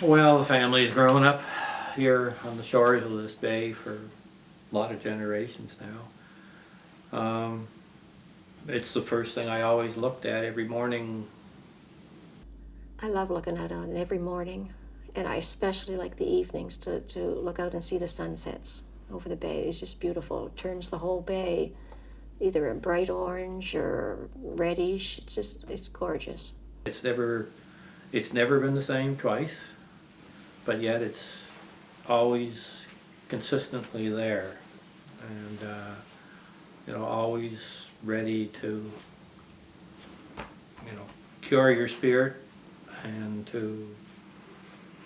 Well, the family's grown up here on the shores of this bay for a lot of generations now. It's the first thing I always looked at every morning. I love looking out on it every morning, and I especially like the evenings to look out and see the sunsets over the bay. It's just beautiful. It turns the whole bay either a bright orange or reddish. It's gorgeous. It's never, it's never been the same twice, but yet it's always consistently there, and always ready to, cure your spirit and to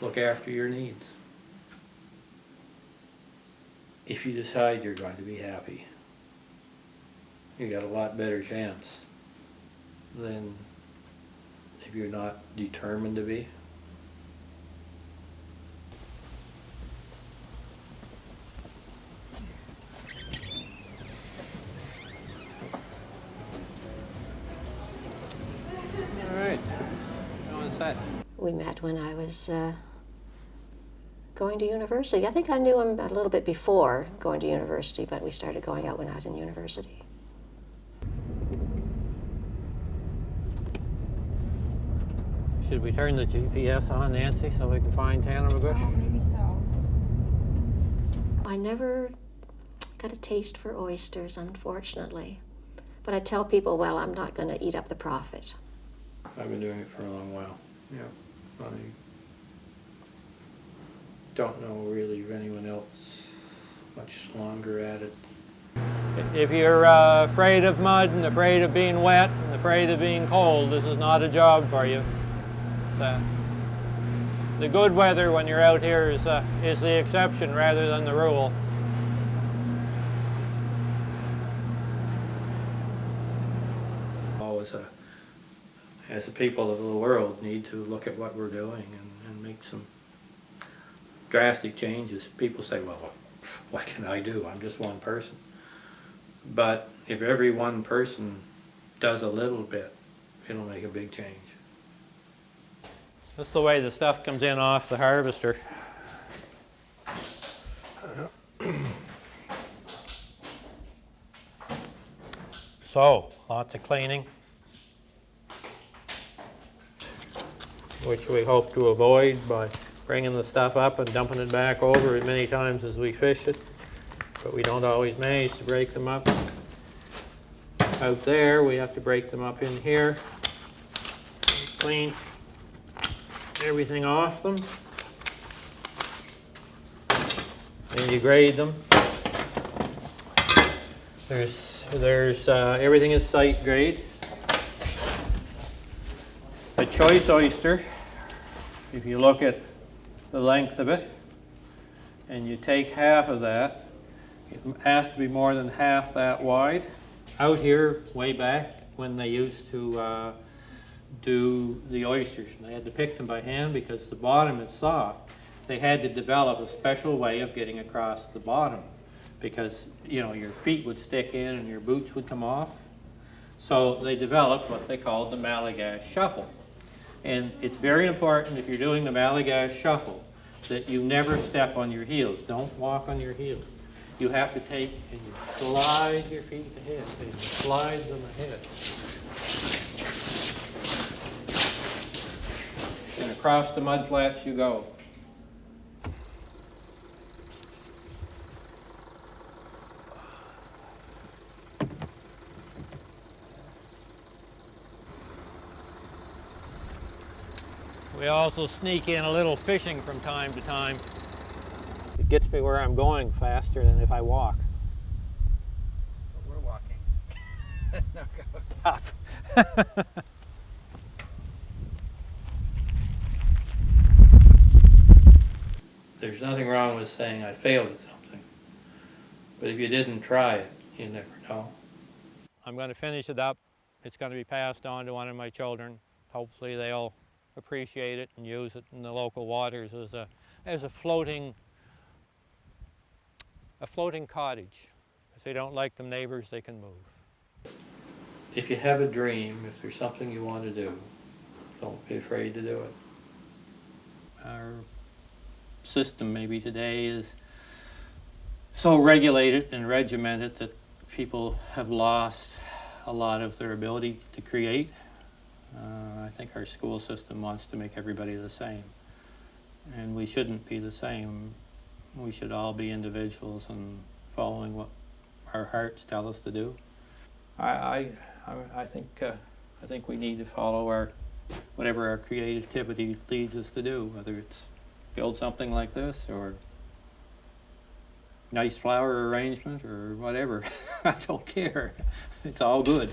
look after your needs. If you decide you're going to be happy, you got a lot better chance than if you're not determined to be. All right. How was that? We met when I was going to university. I think I knew him a little bit before going to university, but we started going out when I was in university. Should we turn the GPS on, Nancy, so we can find Tannamagush? Oh, maybe so. I never got a taste for oysters, unfortunately. But I tell people, well, I'm not going to eat up the profit. I've been doing it for a long while. Yeah. I don't know really of anyone else much longer at it. If you're afraid of mud and afraid of being wet and afraid of being cold, this is not a job for you. So, the good weather when you're out here is the exception rather than the rule. Always, as the people of the world, need to look at what we're doing and make some drastic changes. People say, well, what can I do? I'm just one person. But if every one person does a little bit, it'll make a big change. That's the way the stuff comes in off the harvester. So, lots of cleaning, which we hope to avoid by bringing the stuff up and dumping it back over as many times as we fish it. But we don't always manage to break them up out there. We have to break them up in here, clean everything off them, and you grade them. There's everything is site grade. A choice oyster, if you look at the length of it and you take half of that, it has to be more than half that wide. Out here, way back, when they used to do the oysters, and they had to pick them by hand because the bottom is soft, they had to develop a special way of getting across the bottom because, your feet would stick in and your boots would come off. So they developed what they called the Malagash shuffle. And it's very important if you're doing the Malagash shuffle that you never step on your heels. Don't walk on your heels. You have to take and you slide your feet ahead and you slide them ahead. And across the mud flats you go. We also sneak in a little fishing from time to time. It gets me where I'm going faster than if I walk. But we're walking. No, go. Tough. There's nothing wrong with saying I failed at something. But if you didn't try it, you never know. I'm going to finish it up. It's going to be passed on to one of my children. Hopefully they'll appreciate it and use it in the local waters as a floating cottage. If they don't like them neighbors, they can move. If you have a dream, if there's something you want to do, don't be afraid to do it. our system maybe today is so regulated and regimented that people have lost a lot of their ability to create. I think our school system wants to make everybody the same, and we shouldn't be the same. We should all be individuals and following what our hearts tell us to do. I think we need to follow our whatever our creativity leads us to do, whether it's build something like this or nice flower arrangement or whatever. I don't care. It's all good.